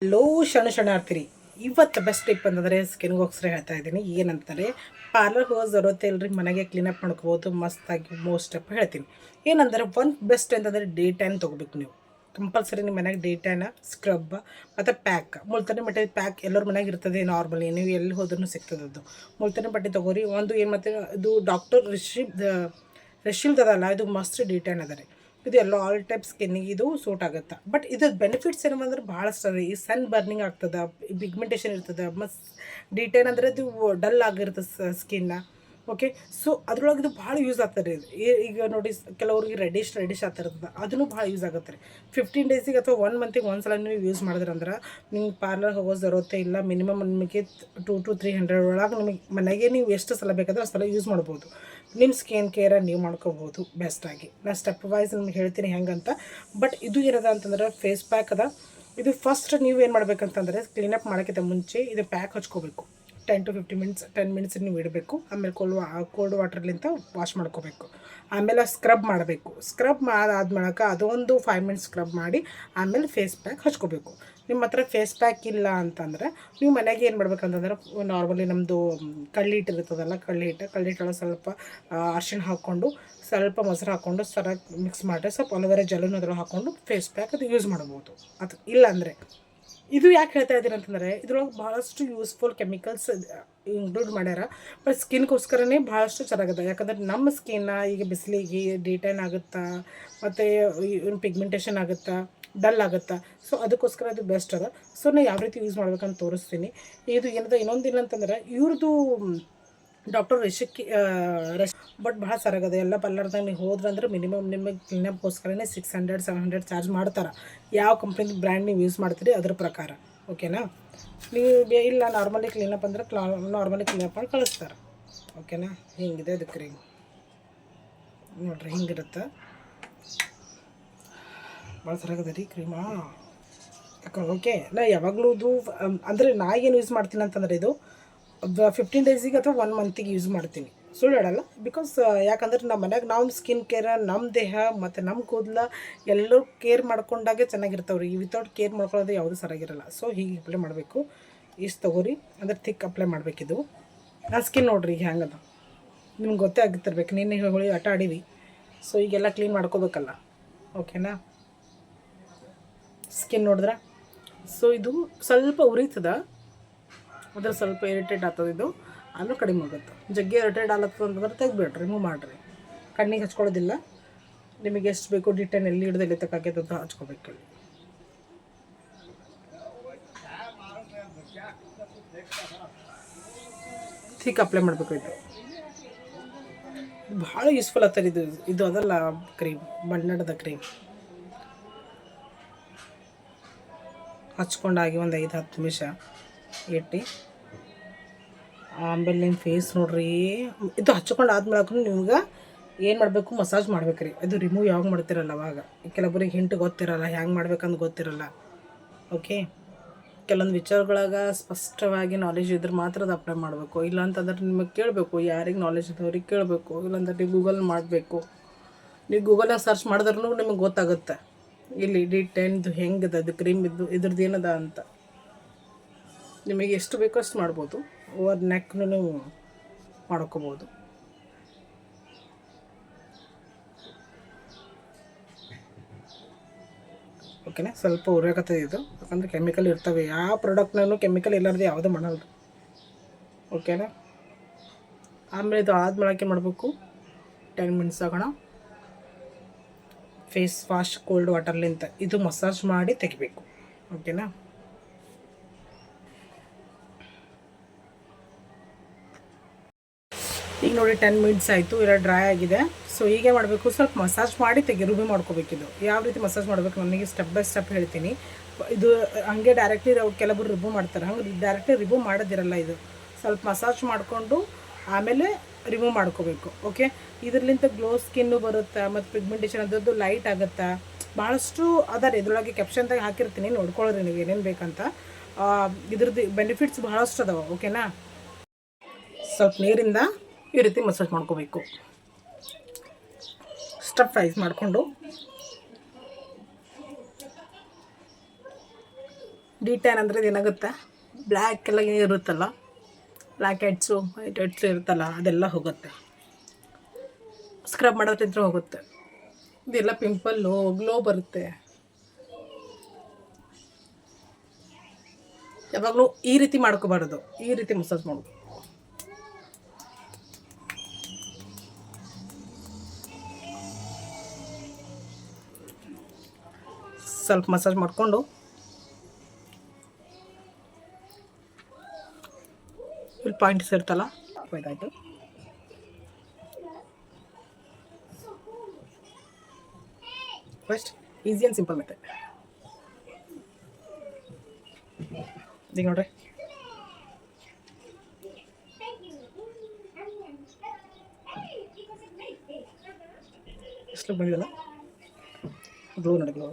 Low ಶರಣಾರ್ಥಿರಿ. ಇವತ್ತು best tip ಅಂತಂದರೆ ಸ್ಕಿನ್ಗೋಸ್ಕರ ಹೇಳ್ತಾ ಇದ್ದೀನಿ. ಏನಂತಾರೆ, ಪಾರ್ಲರ್ಗೆ ಹೋಗೋ ಜರೂರತ್ತೆ ಇಲ್ಲರಿ, ಮನೆಗೆ ಕ್ಲೀನಪ್ ಮಾಡ್ಕೋಬೋದು ಮಸ್ತಾಗಿ. ಮೋಸ್ಟ್ ಸ್ಟೆಪ್ ಹೇಳ್ತೀನಿ. ಏನಂದರೆ ಒಂದು ಬೆಸ್ಟ್ ಅಂತಂದರೆ ಡೇ ಟ್ಯಾನ್ ತೊಗೋಬೇಕು ನೀವು. ಕಂಪಲ್ಸರಿ ನಿಮ್ಮ ಮನೆಗೆ ಡೇ ಟ್ಯಾನ, ಸ್ಕ್ರಬ್ ಮತ್ತು ಪ್ಯಾಕ್. ಮುಲ್ತಾನಿ ಬಟ್ಟೆ ಪ್ಯಾಕ್ ಎಲ್ಲರ ಮನೆಗೆ ಇರ್ತದೆ ನಾರ್ಮಲಿ, ನೀವು ಎಲ್ಲಿ ಹೋದ್ರೂ ಸಿಗ್ತದೆ ಅದು. ಮುಲ್ತಾನಿ ಬಟ್ಟೆ ತೊಗೋರಿ. ಒಂದು ಏನು ಮತ್ತು ಇದು ಡಾಕ್ಟರ್ ರಿಶಿಲ್ದಲ್ಲ, ಇದು ಮಸ್ಟ್ ಡೇ ಟ್ಯಾನ್ ಅದ ರೀ. ಇದು ಎಲ್ಲ ಆಲ್ ಟೈಪ್ ಸ್ಕಿನ್ನಿಗೆ ಇದು ಸೂಟ್ ಆಗುತ್ತೆ. ಬಟ್ ಇದು ಬೆನಿಫಿಟ್ಸ್ ಏನಂದ್ರೆ ಭಾಳಷ್ಟು ಈ ಸನ್ ಬರ್ನಿಂಗ್ ಆಗ್ತದೆ, ಪಿಗ್ಮೆಂಟೇಷನ್ ಇರ್ತದೆ, ಮಸ್ ಡಿಟೈನ್ ಅಂದರೆ ಇದು ಡಲ್ ಆಗಿರ್ತದೆ ಸ್ಕಿನ್ನ. ಓಕೆ, ಸೊ ಅದ್ರೊಳಗೆ ಇದು ಭಾಳ ಯೂಸ್ ಆಗ್ತಾರೆ. ಈಗ ನೋಡಿ, ಕೆಲವ್ರಿಗೆ ರೆಡಿಶ್ ಆಗ್ತಿರ್ತದೆ, ಅದನ್ನು ಭಾಳ ಯೂಸ್ ಆಗುತ್ತೆ ರೀ. 15 ಡೇಸಿಗೆ ಅಥವಾ 1 ಮಂತಿಗೆ ಒಂದ್ಸಲ ನೀವು ಯೂಸ್ ಮಾಡಿದ್ರಂದ್ರೆ ನಿಮ್ಗೆ ಪಾರ್ಲರ್ ಹೋಗೋ ಜರೂರತ್ತೆ ಇಲ್ಲ. ಮಿನಿಮಮ್ ನಿಮಗೆ 200 to 300 ಒಳಗೆ ನಿಮಗೆ ಮನೆಗೆ ನೀವು ಎಷ್ಟು ಸಲ ಬೇಕಾದ್ರೆ ಅಷ್ಟು ಸಲ ಯೂಸ್ ಮಾಡ್ಬೋದು. ನಿಮ್ಮ ಸ್ಕಿನ್ ಕೇರ ನೀವು ಮಾಡ್ಕೋಬೋದು ಬೆಸ್ಟಾಗಿ. ನಾನು ಸ್ಟೆಪ್ ವೈಸ್ ನಿಮ್ಗೆ ಹೇಳ್ತೀನಿ ಹೆಂಗಂತ. ಬಟ್ ಇದು ಏನದ ಅಂತಂದ್ರೆ ಫೇಸ್ ಪ್ಯಾಕ್ ಅದ. ಇದು ಫಸ್ಟ್ ನೀವು ಏನು ಮಾಡ್ಬೇಕಂತಂದರೆ, ಕ್ಲೀನಪ್ ಮಾಡೋಕ್ಕಿಂತ ಮುಂಚೆ ಇದು ಪ್ಯಾಕ್ ಹಚ್ಕೋಬೇಕು. 10 to 15 ಮಿನಿಟ್ಸ್ 10 ಮಿನಿಟ್ಸ್ ನೀವು ಇಡಬೇಕು. ಆಮೇಲೆ ಕೋಲ್ಡ್ ವಾಟರ್ಲಿಂತ ವಾಶ್ ಮಾಡ್ಕೋಬೇಕು. ಆಮೇಲೆ ಸ್ಕ್ರಬ್ ಮಾಡಬೇಕು. ಸ್ಕ್ರಬ್ ಮಾಡಾದ್ಮೇಲೆ ಅದೊಂದು 5 ಮಿನಿಟ್ಸ್ ಸ್ಕ್ರಬ್ ಮಾಡಿ ಆಮೇಲೆ ಫೇಸ್ ಪ್ಯಾಕ್ ಹಚ್ಕೋಬೇಕು. ನಿಮ್ಮ ಹತ್ರ ಫೇಸ್ ಪ್ಯಾಕ್ ಇಲ್ಲ ಅಂತಂದರೆ ನೀವು ಮನೆಗೆ ಏನು ಮಾಡ್ಬೇಕಂತಂದ್ರೆ, ನಾರ್ಮಲಿ ನಮ್ಮದು ಕಳ್ಳಿಟ್ಟು ಇರ್ತದಲ್ಲ, ಕಳ್ಳಿಟ್ಟೊಳಗೆ ಸ್ವಲ್ಪ ಅರಿಶಿಣ ಹಾಕ್ಕೊಂಡು, ಸ್ವಲ್ಪ ಮೊಸರು ಹಾಕ್ಕೊಂಡು ಮಿಕ್ಸ್ ಮಾಡಿ, ಸ್ವಲ್ಪ ಅಲೋವೆರಾ ಜೆಲ್ಲನ್ನು ಅದ್ರೊಳಗೆ ಹಾಕ್ಕೊಂಡು ಫೇಸ್ ಪ್ಯಾಕ್ ಅದು ಯೂಸ್ ಮಾಡ್ಬೋದು. ಅದು ಇಲ್ಲ ಅಂದರೆ ಇದು ಯಾಕೆ ಹೇಳ್ತಾ ಇದ್ದೀನಿ ಅಂತಂದರೆ, ಇದ್ರೊಳಗೆ ಭಾಳಷ್ಟು ಯೂಸ್ಫುಲ್ ಕೆಮಿಕಲ್ಸ್ ಇನ್ಕ್ಲೂಡ್ ಮಾಡ್ಯಾರ. ಬಟ್ ಸ್ಕಿನ್ಗೋಸ್ಕರನೇ ಭಾಳಷ್ಟು ಚೆನ್ನಾಗಿದೆ. ಯಾಕಂದರೆ ನಮ್ಮ ಸ್ಕಿನ್ನ ಈಗ ಬಿಸಿಲಿಗೆ ಡಿಟೈನ್ ಆಗುತ್ತಾ, ಮತ್ತು ಪಿಗ್ಮೆಂಟೇಷನ್ ಆಗುತ್ತಾ, ಡಲ್ ಆಗುತ್ತಾ. ಸೊ ಅದಕ್ಕೋಸ್ಕರ ಅದು ಬೆಸ್ಟ್ ಅದ. ಸೊ ನಾನು ಯಾವ ರೀತಿ ಯೂಸ್ ಮಾಡ್ಬೇಕಂತ ತೋರಿಸ್ತೀನಿ. ಇದು ಏನದ ಇನ್ನೊಂದಿಲ್ಲ ಅಂತಂದ್ರೆ, ಇವ್ರದ್ದು ಡಾಕ್ಟರ್ ಬಟ್ ಭಾಳ ಸರಾಗದ. ಎಲ್ಲ ಪಾರ್ಲರ್ದಾಗ ನೀವು ಹೋದ್ರಂದ್ರೆ ಮಿನಿಮಮ್ ನಿಮಗೆ ಕ್ಲೀನಪ್ಗೋಸ್ಕರನೇ 600-700 ಚಾರ್ಜ್ ಮಾಡ್ತಾರೆ. ಯಾವ ಕಂಪ್ನಿದು ಬ್ರ್ಯಾಂಡ್ ನೀವು ಯೂಸ್ ಮಾಡ್ತೀರಿ ಅದ್ರ ಪ್ರಕಾರ. ಓಕೆನಾ. ನೀವು ಇಲ್ಲ ನಾರ್ಮಲಿ ಕ್ಲೀನಪ್ ಅಂದ್ರೆ ನಾರ್ಮಲಿ ಕ್ಲೀನಪ್ ಮಾಡಿ ಕಳಿಸ್ತಾರೆ. ಓಕೆನಾ. ಹಿಂಗಿದೆ ಅದು ಕ್ರೀಮ್ ನೋಡಿರಿ, ಹಿಂಗಿರುತ್ತೆ. ಭಾಳ ಸರಾಗದ ರೀ ಕ್ರೀಮಾ. ಓಕೆ, ನಾ ಯಾವಾಗಲೂ ಇದು ಅಂದರೆ ನಾ ಏನು ಯೂಸ್ ಮಾಡ್ತೀನಿ ಅಂತಂದರೆ, ಇದು 15 ಡೇಸಿಗೆ ಅಥವಾ 1 ಮಂತಿಗೆ ಯೂಸ್ ಮಾಡ್ತೀನಿ. ಸುಳ್ಳು ಹೇಳಲ್ಲ. ಬಿಕಾಸ್ ಯಾಕಂದ್ರೆ ನಮ್ಮ ಮನ್ಯಾಗ ನಾವು ಸ್ಕಿನ್ ಕೇರ, ನಮ್ಮ ದೇಹ ಮತ್ತು ನಮ್ಮ ಕೂದಲ ಎಲ್ಲರೂ ಕೇರ್ ಮಾಡ್ಕೊಂಡಾಗೆ ಚೆನ್ನಾಗಿರ್ತಾವೆ ರೀ. ವಿತೌಟ್ ಕೇರ್ ಮಾಡ್ಕೊಳ್ಳೋದು ಯಾವುದೂ ಸರಿಯಾಗಿರಲ್ಲ. ಸೊ ಹೀಗೆ ಅಪ್ಲೈ ಮಾಡಬೇಕು. ಇಷ್ಟು ತೊಗೋರಿ, ಅಂದರೆ ಥಿಕ್ ಅಪ್ಲೈ ಮಾಡಬೇಕಿದು. ನನ್ನ ಸ್ಕಿನ್ ನೋಡಿರಿ ಈಗ ಹೆಂಗದ, ನಿಮ್ಗೆ ಗೊತ್ತೇ ಆಗಿರ್ತಿರ್ಬೇಕು. ನಿನ್ನೆ ಹೋಳಿ ಆಟ ಆಡೀವಿ. ಸೊ ಈಗೆಲ್ಲ ಕ್ಲೀನ್ ಮಾಡ್ಕೋಬೇಕಲ್ಲ. ಓಕೆನಾ. ಸ್ಕಿನ್ ನೋಡಿದ್ರೆ, ಸೊ ಇದು ಸ್ವಲ್ಪ ಉರಿತದ, ಅದ್ರ ಸ್ವಲ್ಪ ಇರಿಟೇಟ್ ಆಗ್ತದೆ. ಇದು ಆಮೇಲೆ ಕಡಿಮೆ ಆಗುತ್ತೆ. ಜಗ್ಗಿ ಇರಿಟೇಟ್ ಆಗ್ಲತ್ತದ ಅಂತಂದ್ರೆ ತೆಗ್ದುಬಿಡ್ರಿ, ರಿಮೂವ್ ಮಾಡಿರಿ. ಕಣ್ಣಿಗೆ ಹಚ್ಕೊಳ್ಳೋದಿಲ್ಲ. ನಿಮಗೆ ಎಷ್ಟು ಬೇಕು ಡಿಟೈನ್ ಎಲ್ಲಿ ಹಿಡ್ದು ಎಲ್ಲಿ ತಕ್ಕಾಕೈತೆ ಅಂತ ಹಚ್ಕೋಬೇಕು. ಥಿಕ್ ಅಪ್ಲೈ ಮಾಡಬೇಕು. ಇದು ಭಾಳ ಯೂಸ್ಫುಲ್ ಆಗ್ತಾರೆ. ಇದು ಅದಲ್ಲ ಕ್ರೀಮ್, ಬಣ್ಣದ ಕ್ರೀಮ್. ಹಚ್ಕೊಂಡಾಗಿ ಒಂದು 5-10 ನಿಮಿಷ ಇಟ್ಟು ಆಮೇಲೆ ನಿಮ್ಮ ಫೇಸ್ ನೋಡ್ರಿ. ಇದು ಹಚ್ಕೊಂಡು ಆದ್ಮೇಲೆ ನಿಮ್ಗೆ ಏನು ಮಾಡಬೇಕು, ಮಸಾಜ್ ಮಾಡ್ಬೇಕು ರೀ. ಅದು ರಿಮೂವ್ ಯಾವಾಗ ಮಾಡ್ತಿರಲ್ಲ ಅವಾಗ. ಕೆಲವರಿಗೆ ಹಿಂಟು ಗೊತ್ತಿರಲ್ಲ, ಹ್ಯಾಂಗೆ ಮಾಡ್ಬೇಕಂತ ಗೊತ್ತಿರಲ್ಲ. ಓಕೆ, ಕೆಲವೊಂದು ವಿಚಾರಗಳಾಗ ಸ್ಪಷ್ಟವಾಗಿ ನಾಲೆಜ್ ಇದ್ರೆ ಮಾತ್ರ ಅದು ಅಪ್ಲೈ ಮಾಡಬೇಕು. ಇಲ್ಲ ಅಂತಂದ್ರೆ ನಿಮಗೆ ಕೇಳಬೇಕು, ಯಾರಿಗೆ ನಾಲೆಜ್ ಇದ್ದವ್ರಿಗೆ ಕೇಳಬೇಕು. ಇಲ್ಲಾಂದ್ರೆ ನೀವು ಗೂಗಲ್ ಮಾಡಬೇಕು. ನೀವು ಗೂಗಲ್ನಾಗ ಸರ್ಚ್ ಮಾಡಿದ್ರೂ ನಿಮಗೆ ಗೊತ್ತಾಗುತ್ತೆ ಇಲ್ಲಿ ಡಿಟೈನ್ದು ಹೆಂಗದ, ಅದು ಕ್ರೀಮ್ ಇದ್ರದ್ದು ಏನದ ಅಂತ. ನಿಮಗೆ ಎಷ್ಟು ಬೇಕೋ ಅಷ್ಟು ಮಾಡ್ಬೋದು. ಓವರ್ ನೆಕ್ನು ನೀವು ಮಾಡ್ಕೋಬೋದು. ಓಕೆನಾ. ಸ್ವಲ್ಪ ಉರಿಯಾಕತ್ತದ ಇದು, ಯಾಕಂದರೆ ಕೆಮಿಕಲ್ ಇರ್ತವೆ. ಯಾವ ಪ್ರಾಡಕ್ಟ್ನೂ ಕೆಮಿಕಲ್ ಇಲ್ಲಾರ್ದು ಯಾವುದೂ ಮಾಡಲ್ಲ. ಓಕೆನಾ. ಆಮೇಲೆ ಇದು ಆದ್ಮೇಲೆ ಏನು ಮಾಡಬೇಕು, 10 ಮಿನಿಟ್ಸ್ ಆಗೋಣ. ಫೇಸ್ ವಾಶ್ ಕೋಲ್ಡ್ ವಾಟರ್ಲಿಂತ ಇದು ಮಸಾಜ್ ಮಾಡಿ ತೆಗಿಬೇಕು. ಓಕೆನಾ. ಈಗ ನೋಡಿ 10 ಮಿನಿಟ್ಸ್ ಆಯಿತು, ಇಲ್ಲ ಡ್ರೈ ಆಗಿದೆ. ಸೊ ಹೀಗೆ ಮಾಡಬೇಕು, ಸ್ವಲ್ಪ ಮಸಾಜ್ ಮಾಡಿ ರಿಮೂವ್ ಮಾಡ್ಕೋಬೇಕಿದು. ಯಾವ ರೀತಿ ಮಸಾಜ್ ಮಾಡಬೇಕು ನನಗೆ ಸ್ಟೆಪ್ ಬೈ ಸ್ಟೆಪ್ ಹೇಳ್ತೀನಿ. ಇದು ಹಂಗೆ ಡೈರೆಕ್ಟ್ಲಿ ಕೆಲವರು ರಿಮೂವ್ ಮಾಡ್ತಾರೆ, ಹಂಗೆ ಡೈರೆಕ್ಟ್ಲಿ ರಿಮೂವ್ ಮಾಡೋದಿರಲ್ಲ. ಇದು ಸ್ವಲ್ಪ ಮಸಾಜ್ ಮಾಡಿಕೊಂಡು ಆಮೇಲೆ ರಿಮೂವ್ ಮಾಡ್ಕೋಬೇಕು. ಓಕೆ, ಇದರ್ಲಿಂತ ಗ್ಲೋ ಸ್ಕಿನ್ನು ಬರುತ್ತೆ, ಮತ್ತು ಪಿಗ್ಮೆಂಟೇಷನ್ ಅದರದ್ದು ಲೈಟ್ ಆಗುತ್ತೆ. ಭಾಳಷ್ಟು ಅದ ರೀ. ಇದ್ರೊಳಗೆ ಕ್ಯಾಪ್ಷನ್ದಾಗ ಹಾಕಿರ್ತೀನಿ, ನೋಡ್ಕೊಳ್ಳ್ರಿ ನೀವು ಏನೇನು ಬೇಕಂತ. ಇದ್ರದ್ದು ಬೆನಿಫಿಟ್ಸ್ ಭಾಳಷ್ಟು ಅದಾವೆ. ಓಕೆನಾ. ಸ್ವಲ್ಪ ನೀರಿಂದ ಈ ರೀತಿ ಮಸಾಜ್ ಮಾಡ್ಕೋಬೇಕು. ಸ್ಟೆಪ್ ವೈಸ್ ಮಾಡಿಕೊಂಡು ಡಿ ಟ್ಯಾನ್ ಅಂದರೆ ಏನಾಗುತ್ತಾ, ಬ್ಲ್ಯಾಕ್ ಎಲ್ಲ ಇರುತ್ತಲ್ಲ, ಬ್ಲ್ಯಾಕ್ ಹೆಡ್ಸು ವೈಟ್ ಹೆಡ್ಸು ಇರುತ್ತಲ್ಲ, ಅದೆಲ್ಲ ಹೋಗುತ್ತೆ. ಸ್ಕ್ರಬ್ ಮಾಡೋದ್ರಿಂದ ಹೋಗುತ್ತೆ. ಇದೆಲ್ಲ ಪಿಂಪಲ್ಲು ಗ್ಲೋ ಬರುತ್ತೆ. ಯಾವಾಗಲೂ ಈ ರೀತಿ ಮಾಡ್ಕೋಬಾರ್ದು, ಈ ರೀತಿ ಮಸಾಜ್ ಮಾಡೋದು. ಸ್ವಲ್ಪ ಮಸಾಜ್ ಮಾಡಿಕೊಂಡು ಇಲ್ಲಿ ಪಾಯಿಂಟ್ಸ್ ಇರ್ತಲ್ಲ, ಇದಾಯಿತು. First easy and simple method. ಈಗ ನೋಡ್ರಿ, ಎಷ್ಟು ಬಂದಿದಲ್ಲ ಗ್ಲೋ ನೋಡಿ, ಗ್ಲೋ.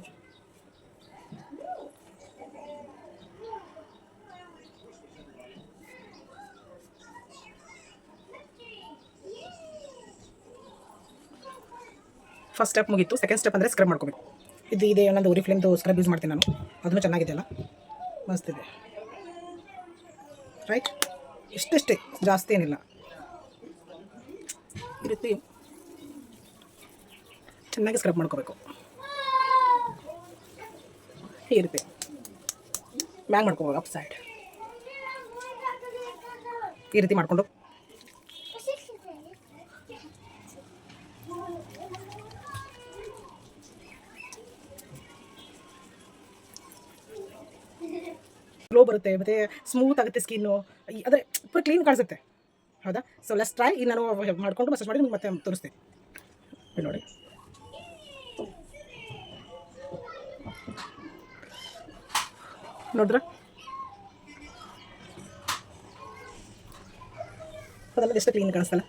ಫಸ್ಟ್ ಸ್ಟೆಪ್ ಮುಗೀತು. ಸೆಕೆಂಡ್ ಸ್ಟೆಪ್ ಅಂದರೆ ಸ್ಕ್ರಬ್ ಮಾಡ್ಕೋಬೇಕು. ಇದೆ ನನ್ನದು ಓರಿಫ್ಲೇಮ್ದು ಸ್ಕ್ರಬ್ ಯೂಸ್ ಮಾಡ್ತೀನಿ ನಾನು, ಅದನ್ನು ಚೆನ್ನಾಗಿದೆಯಲ್ಲ, ಮಸ್ತ್ ಇದೆ. ರೈಟ್, ಇಷ್ಟೇ, ಜಾಸ್ತಿ ಏನಿಲ್ಲ. ಈ ರೀತಿ ಚೆನ್ನಾಗಿ ಸ್ಕ್ರಬ್ ಮಾಡ್ಕೋಬೇಕು. ಈ ರೀತಿ ಮ್ಯಾಂಗ್ ಮಾಡ್ಕೋಬೇಕು, ಅಪ್ ಸೈಡ್ ಈ ರೀತಿ ಮಾಡಿಕೊಂಡು ಗ್ಲೋ ಬರುತ್ತೆ, ಮತ್ತು ಸ್ಮೂತ್ ಆಗುತ್ತೆ ಸ್ಕಿನ್ನು, ಅಂದರೆ ಪೂರ ಕ್ಲೀನ್ ಕಾಣಿಸುತ್ತೆ. ಹೌದಾ? So let's try. ಈಗ ನಾನು ಮಾಡಿಕೊಂಡು ಮಸಾಜ್ ಮಾಡಿ ನಿಮ್ಗೆ ಮತ್ತೆ ತೋರಿಸ್ತೀನಿ ನೋಡಿ. ನೋಡ್ರ, ಅದೆಲ್ಲ ಎಷ್ಟು ಕ್ಲೀನ್ ಕಾಣಿಸ್ತಲ್ಲ.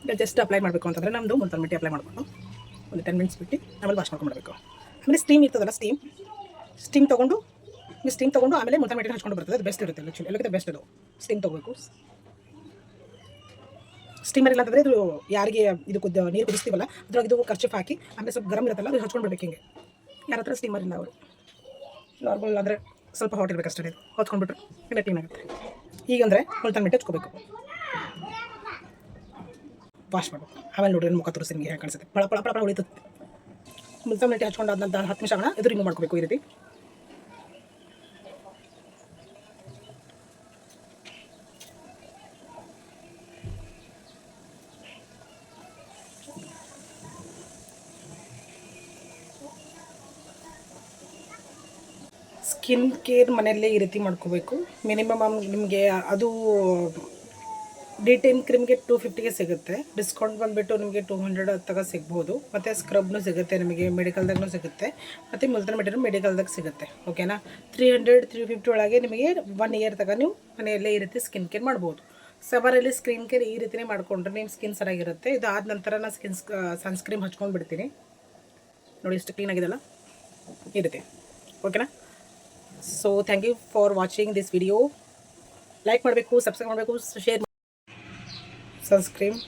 ಈಗ ಜಸ್ಟ್ ಅಪ್ಲೈ ಮಾಡಬೇಕು ಅಂತಂದರೆ ನಮ್ಮದು ಮುಲ್ತಾನ್ ಮಿಟ್ಟಿ ಅಪ್ಲೈ ಮಾಡಿಕೊಂಡು ಒಂದು 10 ಮಿನಿಟ್ಸ್ ಬಿಟ್ಟು ಆಮೇಲೆ ವಾಶ್ ಮಾಡ್ಕೊಂಡ್ಬಿಡಬೇಕು. ಆಮೇಲೆ ಸ್ಟೀಮ್ ಇರ್ತದಲ್ಲ, ಸ್ಟೀಮ್ ತೊಗೊಂಡು ಆಮೇಲೆ ಮುಲ್ತಾನ್ ಮಿಟ್ಟಿ ಹಚ್ಕೊಂಡು ಬರ್ತದೆ. ಅದು ಬೆಸ್ಟ್ ಇರುತ್ತೆ, ಆ್ಯಕ್ಚುಲಿ ಎಲ್ಲಕ್ಕಿಂತ ಬೆಸ್ಟ್ ಅದು. ಸ್ಟೀಮ್ ತೊಗೋಬೇಕು. ಸ್ಟೀಮರ್ ಇಲ್ಲ ಅಂತಂದರೆ ಇದು ಯಾರಿಗೆ ಇದು ನೀರು ಕುದಿಸ್ತೀವಲ್ಲ ಅದ್ರಾಗ ಇದು ಕರ್ಚಿಫ್ ಹಾಕಿ ಆಮೇಲೆ ಸ್ವಲ್ಪ ಗರಂ ಇರುತ್ತಲ್ಲ, ಅದು ಹಚ್ಕೊಂಡು ಬಿಡ್ಬೇಕು. ಹಿಂಗೆ ಯಾರ ಹತ್ರ ಸ್ಟೀಮರ್ ಇಲ್ಲ ಅವರು ನಾರ್ಮಲ್ ಅಂದರೆ ಸ್ವಲ್ಪ ಹಾಟ್ ಇರಬೇಕು ಅಷ್ಟೇ, ಇದು ಹೊತ್ಕೊಂಡ್ಬಿಟ್ರೆ ಎಲ್ಲ ಕ್ಲೀನ್ ಆಗುತ್ತೆ. ಈಗಂದರೆ ಮುಲ್ತಾನ್ ಮಿಟ್ಟಿ ಹಚ್ಕೋಬೇಕು, ವಾಶ್ ಮಾಡಬೇಕು. ಆಮೇಲೆ ನೋಡ್ರಿ ಮುಖ ತೋರಿಸಿ ನಿಮಗೆ ಹೇಗೆ ಕಾಣಿಸುತ್ತೆ, ಪಳ ಪಳ ಪಳ ಉಳಿತದೆ. ಮುಲ್ತಾನ್ ಮಿಟ್ಟಿ ಹಚ್ಕೊಂಡಾದಂಥ 10 ನಿಮಿಷ ಇದು ರಿಮೂವ್ ಮಾಡ್ಕೋಬೇಕು. ಈ ರೀತಿ ಸ್ಕಿನ್ ಕೇರ್ ಮನೆಯಲ್ಲೇ ಈ ರೀತಿ ಮಾಡ್ಕೋಬೇಕು. ಮಿನಿಮಮ್ ನಿಮಗೆ ಅದು D10 ಕ್ರೀಮ್ಗೆ 250ಗೆ ಸಿಗುತ್ತೆ. ಡಿಸ್ಕೌಂಟ್ ಬಂದುಬಿಟ್ಟು ನಿಮಗೆ 200 ತಗ ಸಿಗ್ಬೋದು. ಮತ್ತು ಸ್ಕ್ರಬ್ನೂ ಸಿಗುತ್ತೆ ನಿಮಗೆ, ಮೆಡಿಕಲ್ದಾಗೂ ಸಿಗುತ್ತೆ, ಮತ್ತು ಮುಲ್ತಾನ್ ಮಿಟ್ಟಿನೂ ಮೆಡಿಕಲ್ದಾಗ ಸಿಗುತ್ತೆ. ಓಕೆನಾ? 300-350 ಒಳಗೆ ನಿಮಗೆ 1 ಇಯರ್ ತಗ ನೀವು ಮನೆಯಲ್ಲೇ ಈ ರೀತಿ ಸ್ಕಿನ್ ಕೇರ್ ಮಾಡ್ಬೋದು. ಸಮ್ಮರಲ್ಲಿ ಸ್ಕಿನ್ ಕೇರ್ ಈ ರೀತಿಯೇ ಮಾಡಿಕೊಂಡ್ರೆ ನಿಮ್ಮ ಸ್ಕಿನ್ ಸರಿಯಾಗಿರುತ್ತೆ. ಇದಾದ ನಂತರ ನಾನು ಸನ್ಸ್ಕ್ರೀಮ್ ಹಚ್ಕೊಂಡು ಬಿಡ್ತೀನಿ ನೋಡಿ, ಎಷ್ಟು ಕ್ಲೀನಾಗಿದೆಲ್ಲ ಈ ರೀತಿ. ಓಕೆನಾ? So thank you for watching this video. Like ಮಾಡಬೇಕು, ಸಬ್ಸ್ಕ್ರೈಬ್ ಮಾಡಬೇಕು, ಶೇರ್. ಸನ್ಸ್ಕ್ರೀಮ್